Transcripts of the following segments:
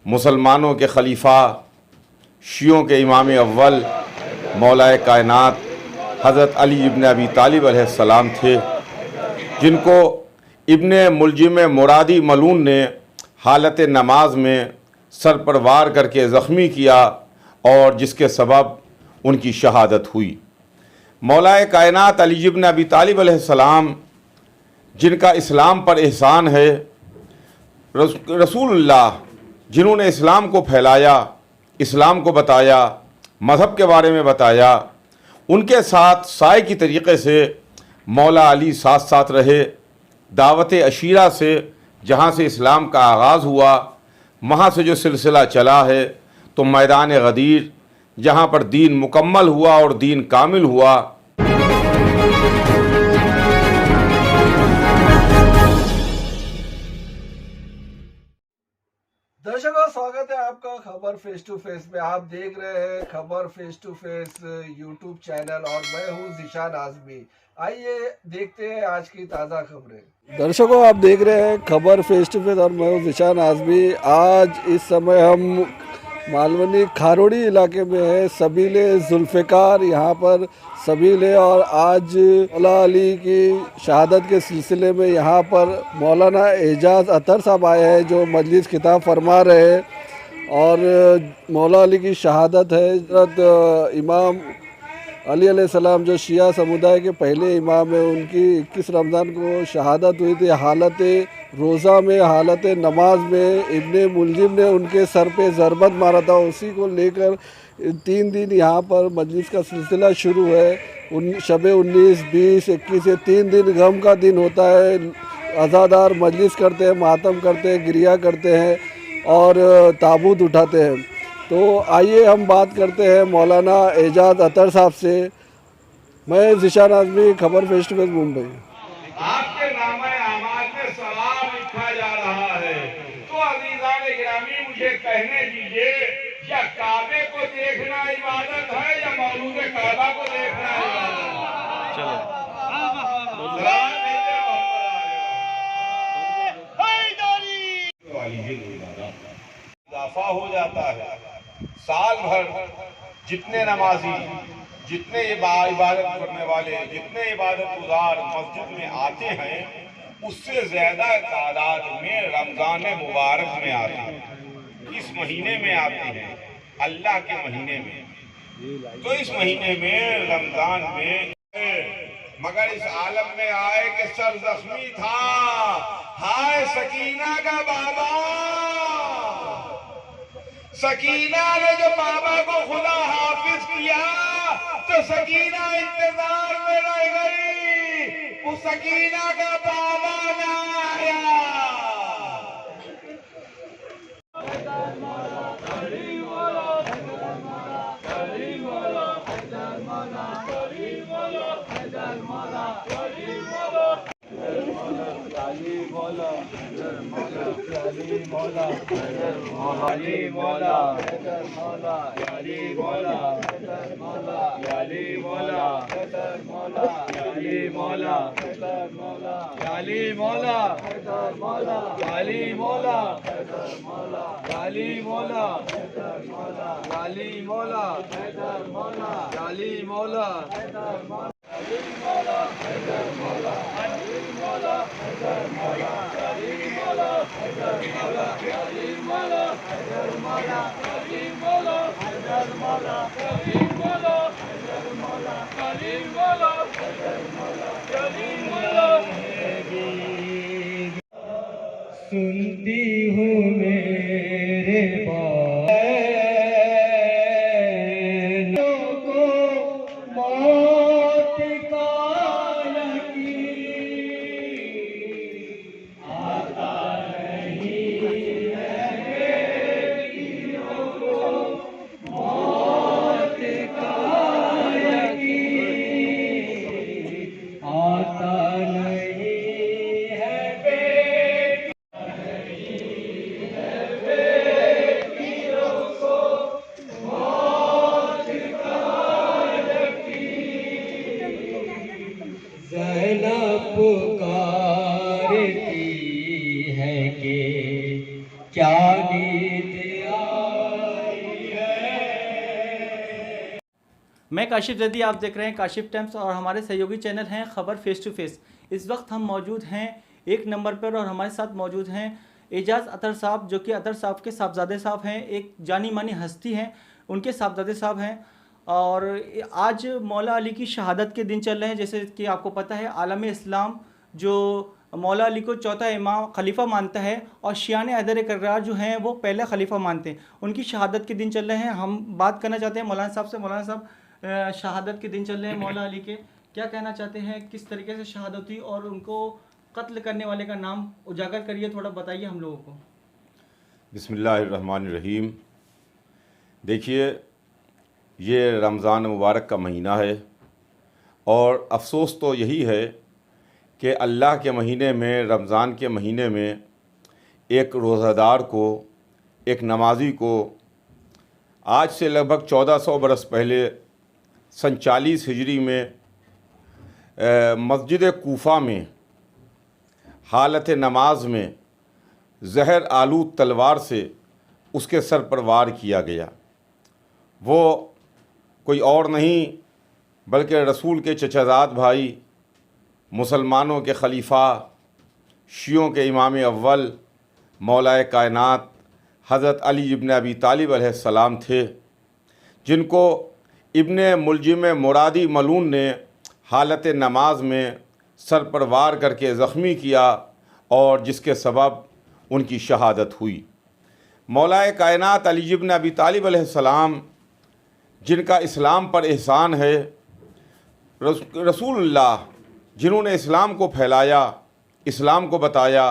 मुसलमानों के खलीफा, शियों के इमाम अव्वल, मौलाए कायनात हज़रत अली इब्न अबी तालिब अलैहिस्सलाम थे, जिनको इब्न मुलजिम मुरादी मलून ने हालत नमाज में सर पर वार करके ज़ख्मी किया और जिसके सबब उनकी शहादत हुई। मौलाए कायनात अली इब्न अबी तालिब अलैहिस्सलाम, जिनका इस्लाम पर एहसान है, रसूलुल्लाह जिन्होंने इस्लाम को फैलाया, इस्लाम को बताया, मज़हब के बारे में बताया, उनके साथ साए की तरीक़े से मौला अली साथ साथ रहे। दावत अशीरा से जहाँ से इस्लाम का आगाज़ हुआ, वहाँ से जो सिलसिला चला है, तो मैदान गदीर जहाँ पर दीन मुकम्मल हुआ और दीन कामिल हुआ। दर्शकों, स्वागत है आपका खबर फेस टू फेस में। आप देख रहे हैं खबर face to face YouTube channel और मैं हूं ज़ीशान आज़मी। आइए देखते हैं आज की ताज़ा खबरें। दर्शकों, आप देख रहे हैं खबर फेस टू फेस और मैं हूं ज़ीशान आज़मी। आज इस समय हम मालवनी खारोड़ी इलाके में है, सबीले जुल्फ़िकार यहाँ पर सबीले, और आज मौला अली की शहादत के सिलसिले में यहाँ पर मौलाना एजाज़ अतर साहब आए हैं, जो मजलिस खिताब फरमा रहे हैं। और मौला अली की शहादत है, हज़रत इमाम अली अलैहिस्सलाम जो शिया समुदाय के पहले इमाम है, उनकी 21 रमज़ान को शहादत हुई थी। हालत रोज़ा में, हालत नमाज में इब्ने मुलजिम ने उनके सर पे ज़रबत मारा था। उसी को लेकर 3 दिन यहाँ पर मजलिस का सिलसिला शुरू है। शब 19, 20, 21 ये 3 दिन गम का दिन होता है। अज़ादार मजलिस करते हैं, मातम करते हैं, गिरिया करते हैं और ताबूत उठाते हैं। तो आइए हम बात करते हैं मौलाना एजाज़ अतर साहब से। मैं ज़ीशान आज़मी, खबर फेस टू फेस, मुंबई। आपके नामे आमाज में सलाम लिखा जा रहा है, तो अज़ीज़ान गिरामी मुझे कहने दीजिए, क्या काबे को देखना इबादत है या मौलूद काबा को देखना इबादत? चलो इजाफा हो जाता है। साल भर जितने नमाजी, जितने इबादत करने वाले, जितने इबादत गुजार मस्जिद में आते हैं, उससे ज्यादा तादाद में रमजान मुबारक में आते हैं। इस महीने में आते हैं, अल्लाह के महीने में। तो इस महीने में रमजान में मगर इस आलम में आए कि सर जख्मी था, हाय सकीना का बाबा। सकीना ने जो बाबा को खुदा हाफिज किया, तो सकीना इंतजार में रह गई। उस सकीना का बाबा ना आया। सुनती हूँ मेरे बालों को मौत का यकीन आता नहीं है, बेटियों को मौत का यकीन आता नहीं है। पुकारती है कि क्या नींद मैं काशिफ जदी, आप देख रहे हैं काशिफ टाइम्स और हमारे सहयोगी चैनल हैं खबर फेस टू फेस। इस वक्त हम मौजूद हैं एक नंबर पर और हमारे साथ मौजूद हैं एजाज़ अतर साहब, जो कि अतर साहब के साहबजादे साहब हैं, एक जानी मानी हस्ती हैं, उनके साहबजादे साहब हैं। और आज मौला अली की शहादत के दिन चल रहे हैं। जैसे कि आपको पता है आलम इस्लाम जो मौला अली को चौथा इमाम खलीफा मानता है और शियाने हैदर कररार जो हैं वो पहला खलीफा मानते हैं, उनकी शहादत के दिन चल रहे हैं। हम बात करना चाहते हैं मौलाना साहब से। मौलाना साहब, शहादत के दिन चल रहे हैं मौला अली के, क्या कहना चाहते हैं, किस तरीके से शहादत हुई और उनको कत्ल करने वाले का नाम उजागर करिए, थोड़ा बताइए हम लोगों को। बिस्मिल्लाहिर्रहमानिर्रहीम। देखिए, ये रमज़ान मुबारक का महीना है और अफसोस तो यही है कि अल्लाह के महीने में, रमज़ान के महीने में एक रोज़ादार को, एक नमाजी को आज से लगभग 1400 बरस पहले सन 40 हिजरी में मस्जिद कूफ़ा में हालत नमाज में जहर आलूद तलवार से उसके सर पर वार किया गया। वो कोई और नहीं बल्कि रसूल के चचाजाद भाई, मुसलमानों के खलीफा, शियों के इमाम अव्वल, मौलाए कायनात हज़रत अली इब्न अबी तालिब अलैहिस्सलाम थे, जिनको इब्न मुलजिम मुरादी मलून ने हालत नमाज में सर पर वार करके ज़ख्मी किया और जिसके सबब उनकी शहादत हुई। मौलाए कायनात अली इब्न अबी तालिब अलैहिस्सलाम, जिनका इस्लाम पर एहसान है, रसूलुल्लाह जिन्होंने इस्लाम को फैलाया, इस्लाम को बताया,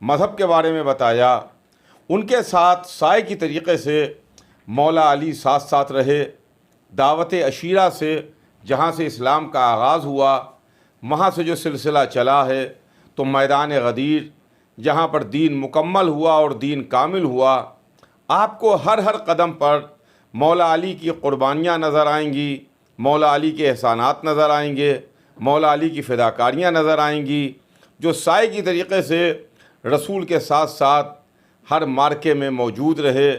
मज़हब के बारे में बताया, उनके साथ साए की तरीक़े से मौला अली साथ साथ रहे। दावत अशीरा से जहाँ से इस्लाम का आगाज़ हुआ, वहाँ से जो सिलसिला चला है, तो मैदान गदीर जहाँ पर दीन मुकम्मल हुआ और दीन कामिल हुआ, आपको हर हर कदम पर मौला अली की क़ुरबानियाँ नज़र आएंगी, मौला अली के एहसानात नज़र आएंगे, मौला अली की फ़िदाकारियाँ नज़र आएंगी, जो साए की तरीक़े से रसूल के साथ साथ हर मार्के में मौजूद रहे।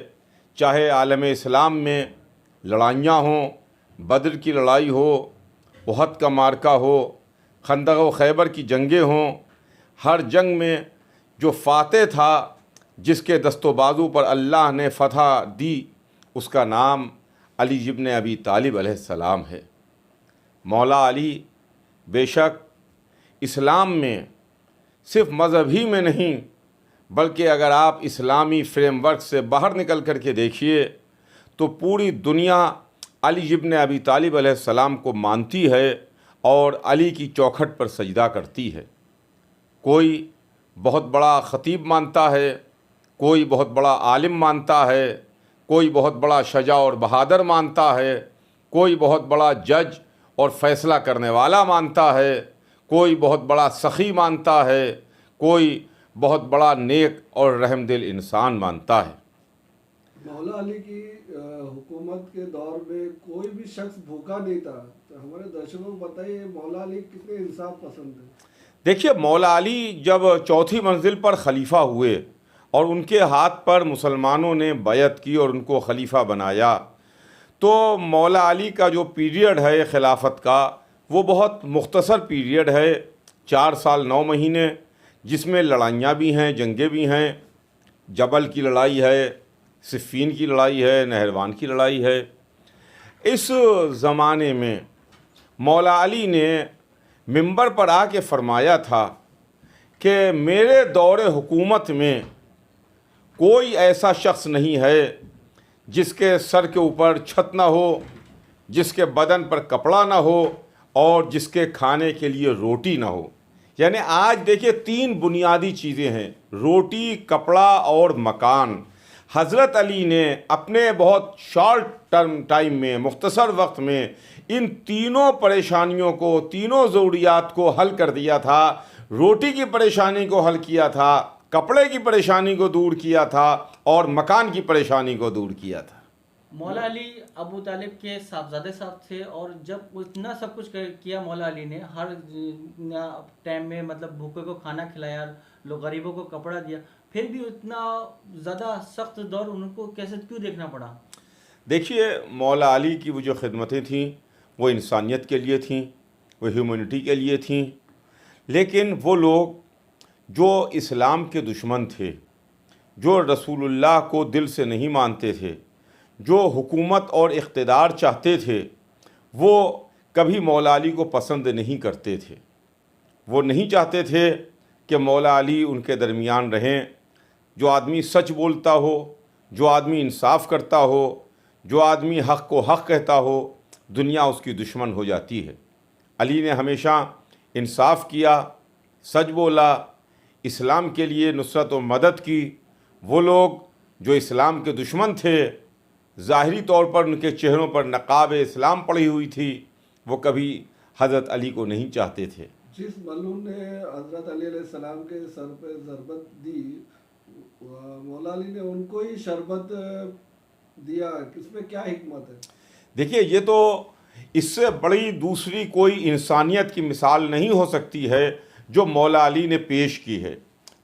चाहे आलम इस्लाम में लड़ाइयाँ हों, बद्र की लड़ाई हो, उहद का मार्का हो, खंदक व खैबर की जंगें हों, हर जंग में जो फ़ातह था, जिसके दस्तोबाजू पर अल्लाह ने फ़तह दी, उसका नाम अली इब्न अबी तालिब अलैहिस्सलाम है। मौला अली बेशक इस्लाम में सिर्फ़ मज़हब ही में नहीं, बल्कि अगर आप इस्लामी फ्रेमवर्क से बाहर निकल कर के देखिए तो पूरी दुनिया अली इब्न अबी तालिब अलैहिस्सलाम को मानती है और अली की चौखट पर सजदा करती है। कोई बहुत बड़ा ख़तीब मानता है, कोई बहुत बड़ा आलिम मानता है, कोई बहुत बड़ा शजा और बहादुर मानता है, कोई बहुत बड़ा जज और फ़ैसला करने वाला मानता है, कोई बहुत बड़ा सखी मानता है, कोई बहुत बड़ा नेक और रहमदिल इंसान मानता है। मौला अली की हुकूमत के दौर में कोई भी शख्स भूखा नहीं था। तो हमारे दर्शकों को बताइए मौला अली कितने इंसाफ पसंद है। देखिए, मौला अली जब चौथी मंजिल पर ख़लीफ़ा हुए और उनके हाथ पर मुसलमानों ने बैअत की और उनको ख़लीफ़ा बनाया, तो मौला अली का जो पीरियड है खिलाफत का, वो बहुत मुख्तसर पीरियड है, 4 साल 9 महीने, जिसमें लड़ाइयाँ भी हैं, जंगें भी हैं। जबल की लड़ाई है, सिफ़ीन की लड़ाई है, नहरवान की लड़ाई है। इस ज़माने में मौला अली ने मिंबर पर आके फ़रमाया था कि मेरे दौरे हुकूमत में कोई ऐसा शख्स नहीं है जिसके सर के ऊपर छत ना हो, जिसके बदन पर कपड़ा ना हो और जिसके खाने के लिए रोटी ना हो। यानी आज देखिए 3 बुनियादी चीज़ें हैं, रोटी, कपड़ा और मकान। हज़रत अली ने अपने बहुत शॉर्ट टर्म टाइम में, मुख्तसर वक्त में इन तीनों परेशानियों को, तीनों ज़रूरियात को हल कर दिया था। रोटी की परेशानी को हल किया था, कपड़े की परेशानी को दूर किया था और मकान की परेशानी को दूर किया था। मौला अली अबू तालिब के साहबजादे साहब थे और जब इतना सब कुछ किया मौला अली ने, हर टाइम में मतलब भूखे को खाना खिलाया, लोग गरीबों को कपड़ा दिया, फिर भी इतना ज़्यादा सख्त दौर उनको कैसे क्यों देखना पड़ा? देखिए, मौला अली की वो जो खिदमतें थीं वो इंसानियत के लिए थीं, वो ह्यूमैनिटी के लिए थीं। लेकिन वो लोग जो इस्लाम के दुश्मन थे, जो रसूलुल्लाह को दिल से नहीं मानते थे, जो हुकूमत और इख्तिदार चाहते थे, वो कभी मौला अली को पसंद नहीं करते थे। वो नहीं चाहते थे कि मौला अली उनके दरमियान रहें। जो आदमी सच बोलता हो, जो आदमी इंसाफ करता हो, जो आदमी हक़ को हक़ कहता हो, दुनिया उसकी दुश्मन हो जाती है। अली ने हमेशा इंसाफ किया, सच बोला, इस्लाम के लिए नुसरत और मदद की। वो लोग जो इस्लाम के दुश्मन थे, ज़ाहिरी तौर पर उनके चेहरों पर नक़ाब इस्लाम पड़ी हुई थी, वो कभी हज़रत अली को नहीं चाहते थे। जिस मलून ने हजरत अली अलैहिस्सलाम के सर पे ज़रबत दी, मौला अली ने उनको ही शरबत दिया, इसमें क्या हिकमत है? देखिए, ये तो इससे बड़ी दूसरी कोई इंसानियत की मिसाल नहीं हो सकती है जो मौला अली ने पेश की है।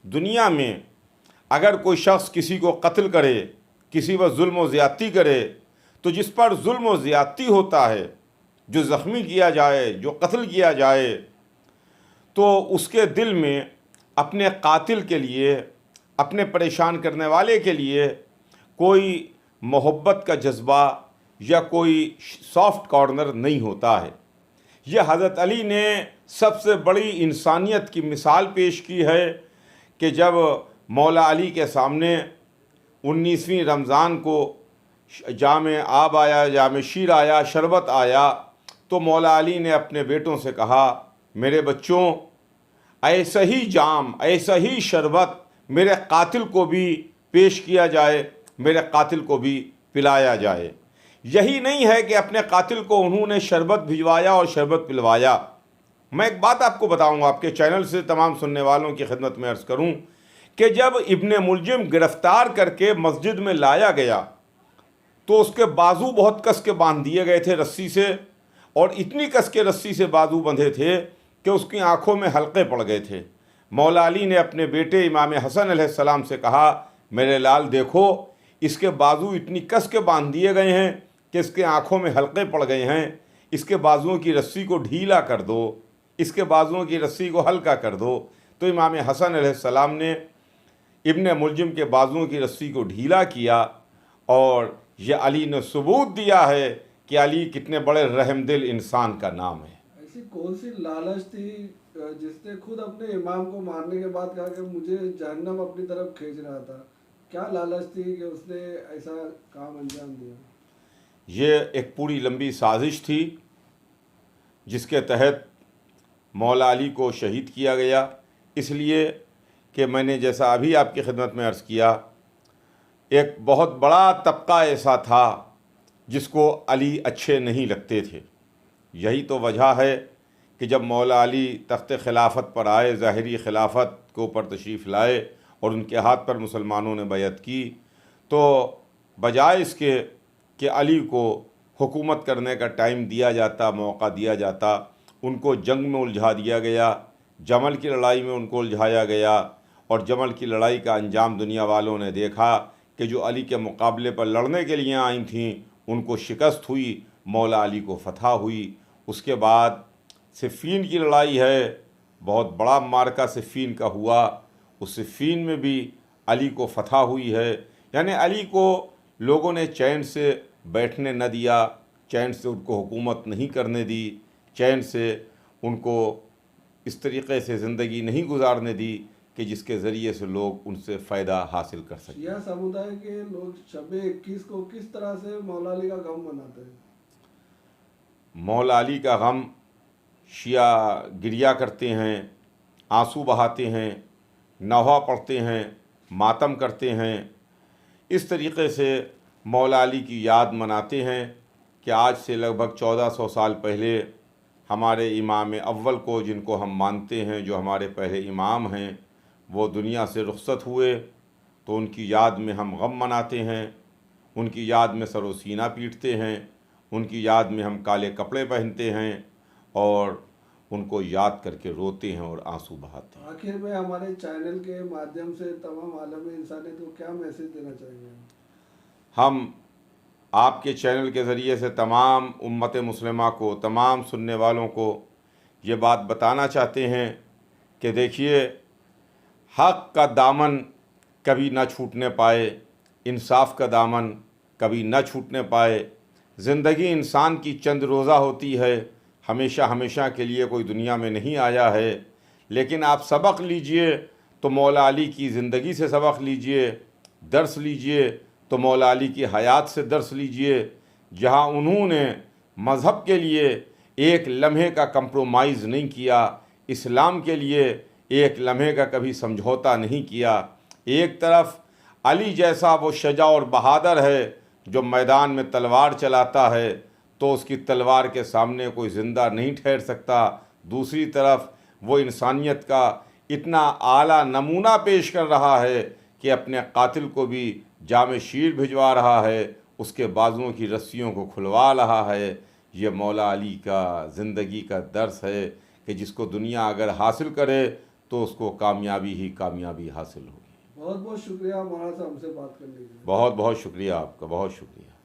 दुनिया में अगर कोई शख्स किसी को कत्ल करे, किसी पर जुल्म व ज़्यादती करे, तो जिस पर जुल्म व ज़्यादती होता है, जो ज़ख्मी किया जाए, जो कत्ल किया जाए, तो उसके दिल में अपने कातिल के लिए, अपने परेशान करने वाले के लिए कोई मोहब्बत का जज्बा या कोई सॉफ्ट कॉर्नर नहीं होता है। यह हज़रत अली ने सबसे बड़ी इंसानियत की मिसाल पेश की है कि जब मौला अली के सामने 19वीं रमज़ान को जाम आब आया, जाम शीर आया, शरबत आया, तो मौला अली ने अपने बेटों से कहा, मेरे बच्चों, ऐसा ही जाम, ऐसा ही शरबत मेरे कातिल को भी पेश किया जाए, मेरे कातिल को भी पिलाया जाए। यही नहीं है कि अपने कातिल को उन्होंने शरबत भिजवाया और शरबत पिलवाया। मैं एक बात आपको बताऊंगा, आपके चैनल से तमाम सुनने वालों की खिदमत में अर्ज़ करूं कि जब इब्ने मुलजिम गिरफ़्तार करके मस्जिद में लाया गया तो उसके बाजू बहुत कस के बांध दिए गए थे रस्सी से, और इतनी कस के रस्सी से बाजू बंधे थे कि उसकी आंखों में हल्के पड़ गए थे। मौला अली ने अपने बेटे इमाम हसन अलैहिस्सलाम से कहा, मेरे लाल देखो, इसके बाजू इतनी कस के बांध दिए गए हैं कि इसके आँखों में हल्के पड़ गए हैं, इसके बाजुओं की रस्सी को ढीला कर दो, इसके बाजुओं की रस्सी को हल्का कर दो। तो इमाम हसन अलैहिस्सलाम ने इब्ने मुलजिम के बाजुओं की रस्सी को ढीला किया, और यह अली ने सबूत दिया है कि अली कितने बड़े रहमदिल इंसान का नाम है। ऐसी कौन सी लालच थी जिसने खुद अपने इमाम को मारने के बाद कहा कि मुझे जहन्नम अपनी तरफ खींच रहा था? क्या लालच थी कि उसने ऐसा काम अंजाम दिया? ये एक पूरी लंबी साजिश थी जिसके तहत मौला अली को शहीद किया गया, इसलिए कि मैंने जैसा अभी आपकी खिदमत में अर्ज़ किया, एक बहुत बड़ा तबका ऐसा था जिसको अली अच्छे नहीं लगते थे। यही तो वजह है कि जब मौला अली तख्त खिलाफत पर आए, ज़ाहिरी खिलाफत के ऊपर तशरीफ़ लाए और उनके हाथ पर मुसलमानों ने बैअत की, तो बजाय इसके कि अली को हुकूमत करने का टाइम दिया जाता, मौका दिया जाता, उनको जंग में उलझा दिया गया, जमल की लड़ाई में उनको उलझाया गया, और जमल की लड़ाई का अंजाम दुनिया वालों ने देखा कि जो अली के मुकाबले पर लड़ने के लिए आई थीं उनको शिकस्त हुई, मौला अली को फतह हुई। उसके बाद सिफ़ीन की लड़ाई है, बहुत बड़ा मार्का सिफ़ीन का हुआ, उस सिफ़ीन में भी अली को फतह हुई है। यानी अली को लोगों ने चैन से बैठने न दिया, चैन से उनको हुकूमत नहीं करने दी, चैन से उनको इस तरीक़े से ज़िंदगी नहीं गुजारने दी कि जिसके ज़रिए से लोग उनसे फ़ायदा हासिल कर सकें। शिया समुदाय के लोग शब-ए 21 को किस तरह से मौला अली का गम मनाते हैं? मौला अली का गम शिया गिरिया करते हैं, आंसू बहाते हैं, नौहा पढ़ते हैं, मातम करते हैं। इस तरीक़े से मौला अली की याद मनाते हैं कि आज से लगभग 1400 साल पहले हमारे इमाम अव्वल को, जिनको हम मानते हैं, जो हमारे पहले इमाम हैं, वो दुनिया से रुखसत हुए, तो उनकी याद में हम गम मनाते हैं, उनकी याद में सरो सीना पीटते हैं, उनकी याद में हम काले कपड़े पहनते हैं और उनको याद करके रोते हैं और आंसू बहाते हैं। आखिर में हमारे चैनल के माध्यम से तमाम आलम इंसानियत को क्या मैसेज देना चाहिए? हम आपके चैनल के ज़रिए से तमाम उम्मत मुस्लिमा को, तमाम सुनने वालों को ये बात बताना चाहते हैं कि देखिए, हक़ का दामन कभी ना छूटने पाए, इंसाफ का दामन कभी ना छूटने पाए। ज़िंदगी इंसान की चंद रोज़ा होती है, हमेशा हमेशा के लिए कोई दुनिया में नहीं आया है। लेकिन आप सबक लीजिए तो मौला अली की ज़िंदगी से सबक लीजिए, दर्स लीजिए तो मौला अली की हयात से दर्स लीजिए, जहाँ उन्होंने मज़हब के लिए एक लम्हे का कंप्रोमाइज़ नहीं किया, इस्लाम के लिए एक लम्हे का कभी समझौता नहीं किया। एक तरफ अली जैसा वो शजा और बहादुर है जो मैदान में तलवार चलाता है तो उसकी तलवार के सामने कोई ज़िंदा नहीं ठहर सकता। दूसरी तरफ वो इंसानियत का इतना आला नमूना पेश कर रहा है कि अपने कातिल को भी जामे शीर भिजवा रहा है, उसके बाजुओं की रस्सियों को खुलवा रहा है। ये मौला अली का ज़िंदगी का दर्स है कि जिसको दुनिया अगर हासिल करे तो उसको कामयाबी ही कामयाबी हासिल होगी। बहुत बहुत शुक्रिया मौलाना साहब हमसे बात करने के लिए। बहुत बहुत शुक्रिया आपका, बहुत शुक्रिया।